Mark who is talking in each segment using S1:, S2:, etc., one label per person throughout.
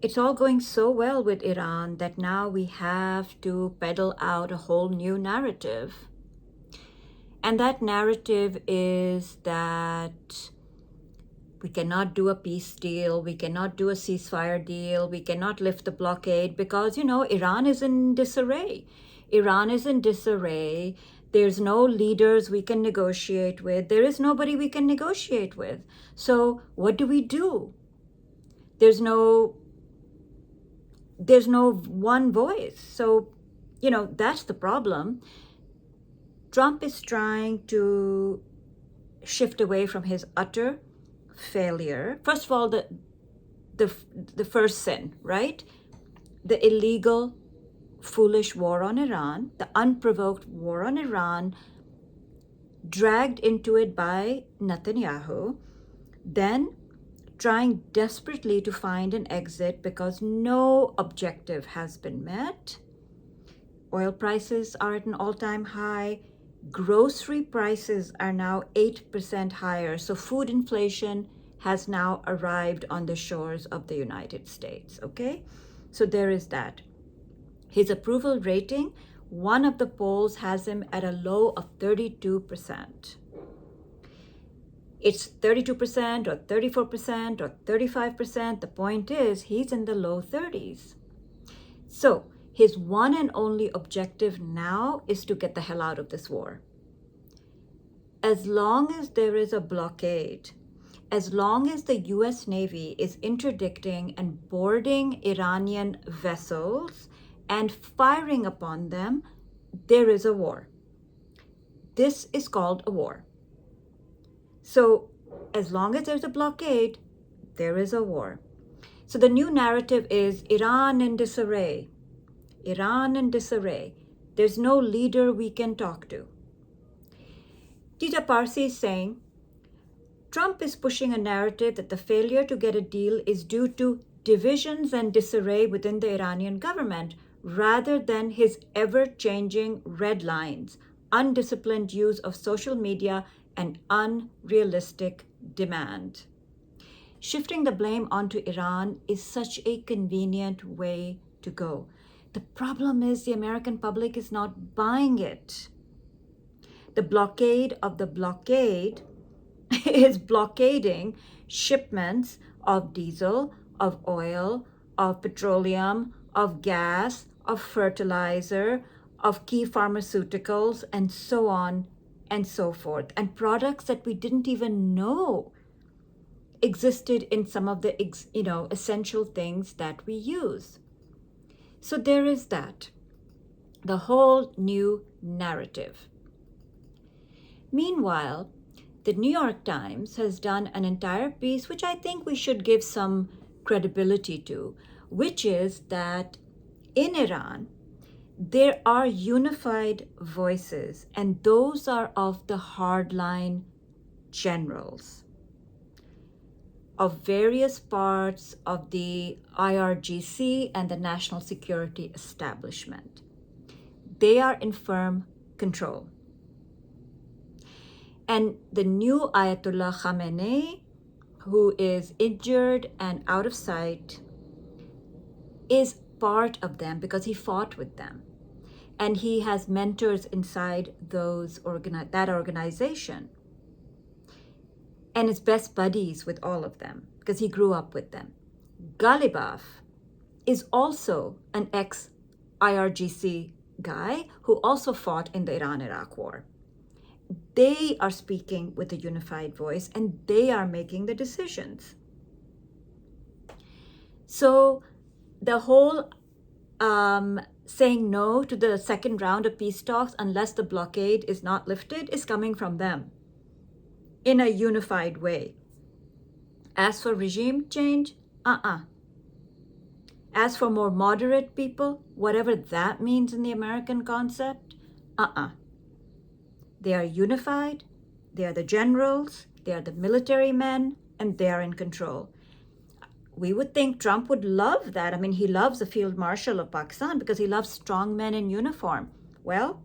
S1: It's all going so well with Iran that now we have to peddle out a whole new narrative. And that narrative is that we cannot do a peace deal, we cannot do a ceasefire deal, we cannot lift the blockade because, Iran is in disarray. Iran is in disarray. There's no leaders we can negotiate with. There is nobody we can negotiate with. So what do we do? There's no one voice. So, that's the problem. Trump is trying to shift away from his utter failure. First of all, the first sin, right? The illegal, foolish war on Iran, the unprovoked war on Iran, dragged into it by Netanyahu, then trying desperately to find an exit because no objective has been met. Oil prices are at an all-time high. Grocery prices are now 8% higher. So food inflation has now arrived on the shores of the United States, okay? So there is that. His approval rating, one of the polls has him at a low of 32%. It's 32% or 34% or 35%. The point is, he's in the low 30s. So his one and only objective now is to get the hell out of this war. As long as there is a blockade, as long as the US Navy is interdicting and boarding Iranian vessels and firing upon them, there is a war. This is called a war. So as long as there's a blockade, there is a war. So the new narrative is Iran in disarray. Iran in disarray. There's no leader we can talk to. Tita Parsi is saying, Trump is pushing a narrative that the failure to get a deal is due to divisions and disarray within the Iranian government, rather than his ever-changing red lines, undisciplined use of social media, and unrealistic demand. Shifting the blame onto Iran is such a convenient way to go. The problem is the American public is not buying it. The blockade of the blockade is blockading shipments of diesel, of oil, of petroleum, of gas, of fertilizer, of key pharmaceuticals, and so on and so forth, and products that we didn't even know existed in some of the essential things that we use. So there is that, the whole new narrative. Meanwhile, the New York Times has done an entire piece, which I think we should give some credibility to, which is that in Iran, there are unified voices, and those are of the hardline generals of various parts of the IRGC and the national security establishment. They are in firm control. And the new Ayatollah Khamenei, who is injured and out of sight, is part of them because he fought with them. And he has mentors inside that organization. And is best buddies with all of them because he grew up with them. Ghalibaf is also an ex-IRGC guy who also fought in the Iran-Iraq war. They are speaking with a unified voice and they are making the decisions. So the whole saying no to the second round of peace talks unless the blockade is not lifted is coming from them in a unified way. As for regime change, As for more moderate people, whatever that means in the American concept, They are unified, they are the generals, they are the military men, and they are in control. We would think Trump would love that. I mean, he loves the Field Marshal of Pakistan because he loves strong men in uniform. Well,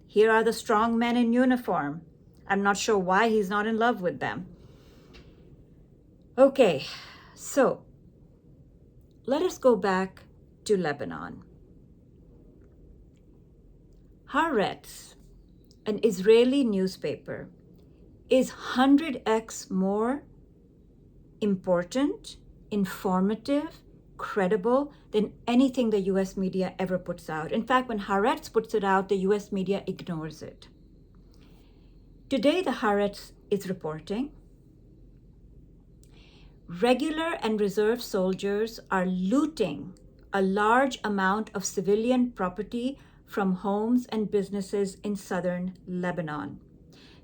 S1: here are the strong men in uniform. I'm not sure why he's not in love with them. Okay, so let us go back to Lebanon. Haaretz, an Israeli newspaper, is 100x more important, informative, credible than anything the US media ever puts out. In fact, when Haaretz puts it out, the US media ignores it. Today, the Haaretz is reporting regular and reserve soldiers are looting a large amount of civilian property from homes and businesses in southern Lebanon.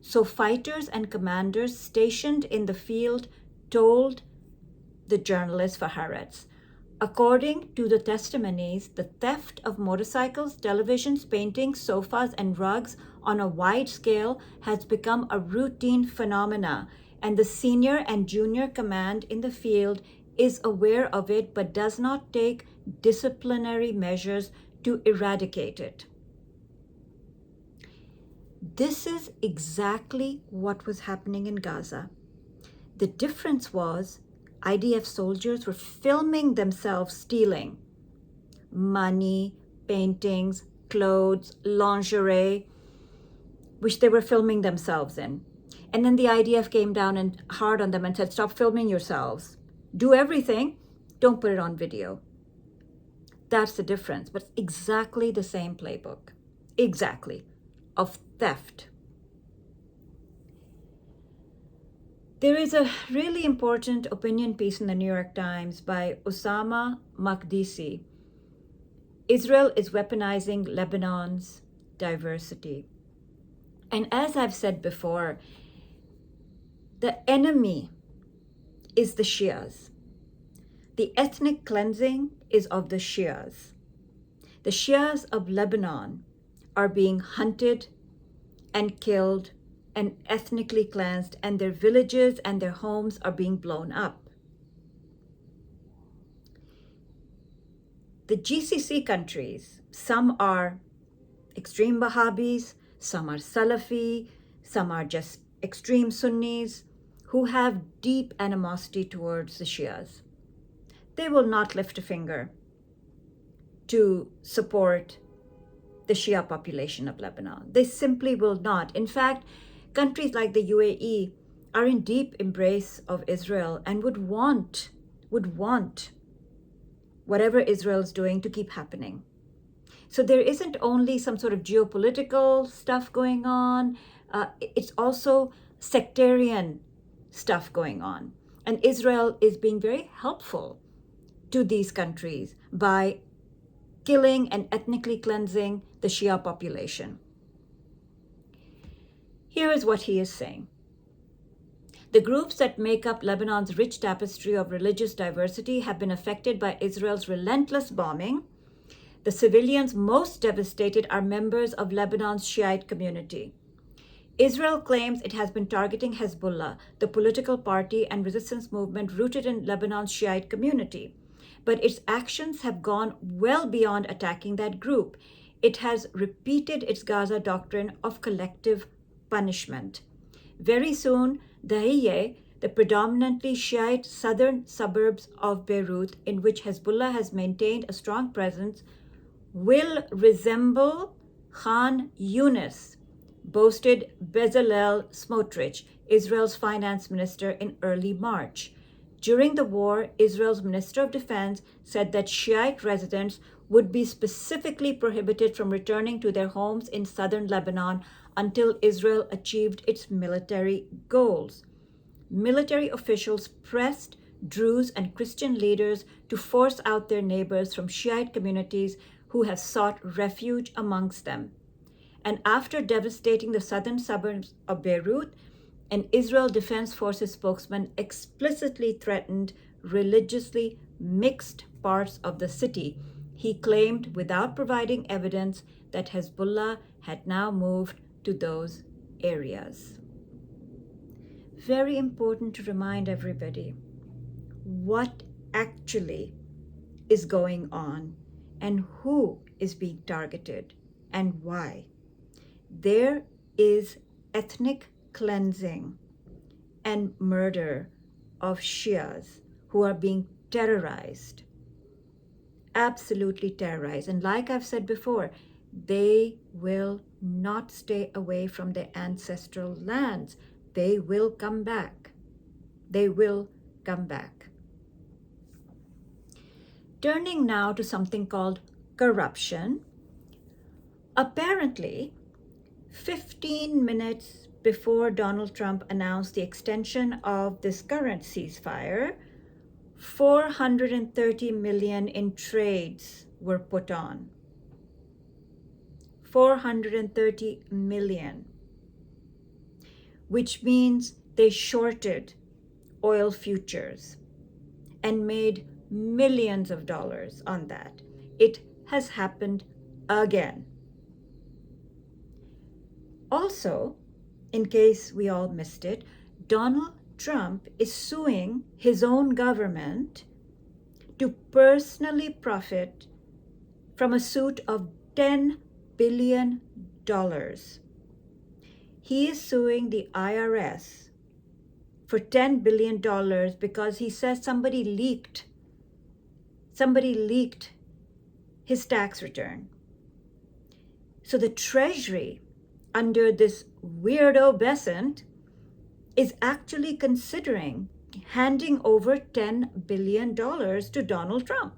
S1: So fighters and commanders stationed in the field told the journalist for Haaretz, according to the testimonies, the theft of motorcycles, televisions, paintings, sofas, and rugs on a wide scale has become a routine phenomena, and the senior and junior command in the field is aware of it but does not take disciplinary measures to eradicate it. This is exactly what was happening in Gaza. The difference was IDF soldiers were filming themselves stealing money, paintings, clothes, lingerie, which they were filming themselves in. And then the IDF came down and hard on them and said, stop filming yourselves. Do everything, don't put it on video. That's the difference, but exactly the same playbook. Exactly. Of theft. There is a really important opinion piece in the New York Times by Osama Makdisi. Israel is weaponizing Lebanon's diversity. And as I've said before, the enemy is the Shias. The ethnic cleansing is of the Shias. The Shias of Lebanon are being hunted and killed and ethnically cleansed, and their villages and their homes are being blown up. The GCC countries, some are extreme Wahhabis, some are Salafi, some are just extreme Sunnis who have deep animosity towards the Shias. They will not lift a finger to support the Shia population of Lebanon. They simply will not. In fact, countries like the UAE are in deep embrace of Israel and would want whatever Israel is doing to keep happening. So there isn't only some sort of geopolitical stuff going on, it's also sectarian stuff going on. And Israel is being very helpful to these countries by killing and ethnically cleansing the Shia population. Here is what he is saying. The groups that make up Lebanon's rich tapestry of religious diversity have been affected by Israel's relentless bombing. The civilians most devastated are members of Lebanon's Shiite community. Israel claims it has been targeting Hezbollah, the political party and resistance movement rooted in Lebanon's Shiite community. But its actions have gone well beyond attacking that group. It has repeated its Gaza doctrine of collective punishment. Very soon, Dahieh, the predominantly Shiite southern suburbs of Beirut, in which Hezbollah has maintained a strong presence, will resemble Khan Yunis, boasted Bezalel Smotrich, Israel's finance minister, in early March. During the war, Israel's Minister of Defense said that Shiite residents would be specifically prohibited from returning to their homes in southern Lebanon until Israel achieved its military goals. Military officials pressed Druze and Christian leaders to force out their neighbors from Shiite communities who have sought refuge amongst them. And after devastating the southern suburbs of Beirut, an Israel Defense Forces spokesman explicitly threatened religiously mixed parts of the city. He claimed, without providing evidence, that Hezbollah had now moved to those areas. Very important to remind everybody what actually is going on and who is being targeted and why. There is ethnic cleansing and murder of Shias who are being terrorized absolutely terrorize. And like I've said before, they will not stay away from their ancestral lands. They will come back. They will come back. Turning now to something called corruption. Apparently, 15 minutes before Donald Trump announced the extension of this current ceasefire, 430 million in trades were put on. 430 million, which means they shorted oil futures and made millions of dollars on that. It has happened again. Also, in case we all missed it, Donald Trump is suing his own government to personally profit from a suit of $10 billion. He is suing the IRS for $10 billion because he says somebody leaked his tax return. So the Treasury, under this weirdo Besant, is actually considering handing over $10 billion to Donald Trump.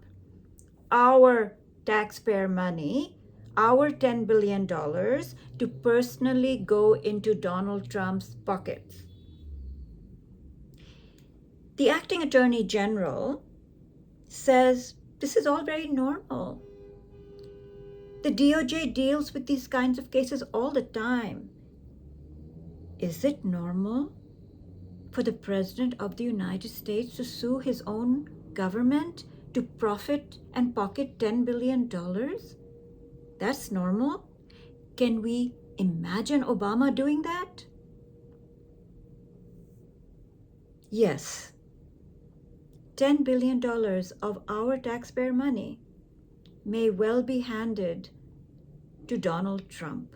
S1: Our taxpayer money, our $10 billion to personally go into Donald Trump's pockets. The acting attorney general says this is all very normal. The DOJ deals with these kinds of cases all the time. Is it normal for the President of the United States to sue his own government to profit and pocket $10 billion? That's normal? Can we imagine Obama doing that? Yes. $10 billion of our taxpayer money may well be handed to Donald Trump.